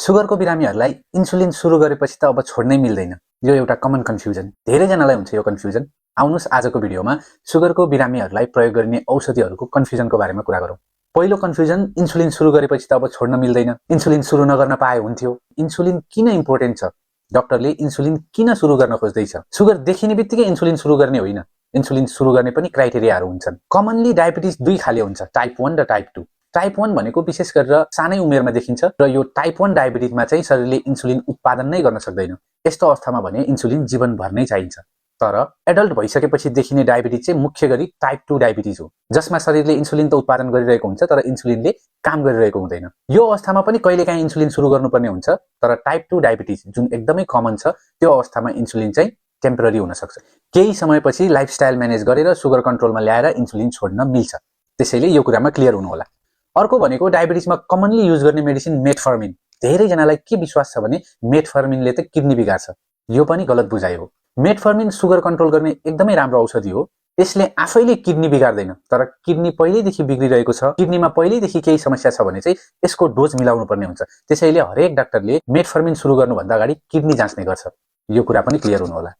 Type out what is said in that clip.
सुगरको बिरामीहरूलाई इन्सुलिन सुरु गरेपछि त अब छोड्नै मिल्दैन। यो एउटा कमन कन्फ्युजन, धेरैजनालाई हुन्छ यो कन्फ्युजन। आउनुस् आजको भिडियोमा सुगरको बिरामीहरूलाई प्रयोग गरिने औषधिहरूको कन्फ्युजनको बारेमा कुरा गरौँ। पहिलो कन्फ्युजन, इन्सुलिन सुरु गरेपछि त अब छोड्न मिल्दैन, इन्सुलिन सुरु नगर्न पाए हुन्थ्यो। इन्सुलिन किन इम्पोर्टेन्ट छ? डाक्टरले इन्सुलिन किन सुरु गर्न खोज्दैछ? सुगर देखिने बित्तिकै इन्सुलिन सुरु गर्ने होइन, इन्सुलिन सुरु गर्ने पनि क्राइटेरियाहरू हुन्छन्। कमनली डायबिटिज दुई खाले हुन्छ, टाइप 1 र टाइप 2। टाइप 1 भनेको विशेष गरेर सानै उमेरमा देखिन्छ र यो टाइप 1 डायबिटिजमा चाहिँ शरीरले इन्सुलिन उत्पादन नै गर्न सक्दैन। यस्तो अवस्थामा भने इन्सुलिन जीवनभर नै चाहिन्छ। तर एडल्ट भइसकेपछि देखिने डायबिटिज चाहिँ मुख्य गरी टाइप 2 डायबिटिज हो, जसमा शरीरले इन्सुलिन त उत्पादन गरिरहेको हुन्छ तर इन्सुलिनले काम गरिरहेको हुँदैन। यो अवस्थामा पनि कहिलेकाहीँ इन्सुलिन सुरु गर्नुपर्ने हुन्छ, तर टाइप 2 डायबिटिज जुन एकदमै कमन छ त्यो अवस्थामा इन्सुलिन चाहिँ टेम्पररी हुन सक्छ। केही समयपछि लाइफस्टाइल म्यानेज गरेर सुगर कन्ट्रोलमा ल्याएर इन्सुलिन छोड्न मिल्छ। त्यसैले यो कुरामा क्लियर हुनु होला। अर्को भनेको डायबिटिजमा कमनली युज गर्ने मेडिसिन मेटफर्मिन। धेरैजनालाई के विश्वास छ भने मेटफर्मिनले त किडनी बिगार्छ। यो पनि गलत बुझाइ हो। मेटफर्मिन सुगर कन्ट्रोल गर्ने एकदमै राम्रो औषधि हो। यसले आफैले किडनी बिगार्दैन, तर किडनी पहिल्यैदेखि बिग्रिरहेको छ, किडनीमा पहिल्यैदेखि केही समस्या छ भने चाहिँ यसको डोज मिलाउनु पर्ने हुन्छ। त्यसैले हरेक डाक्टरले मेटफर्मिन सुरु गर्नुभन्दा अगाडि किडनी जाँच्ने गर्छ। यो कुरा पनि क्लियर हुनु होला।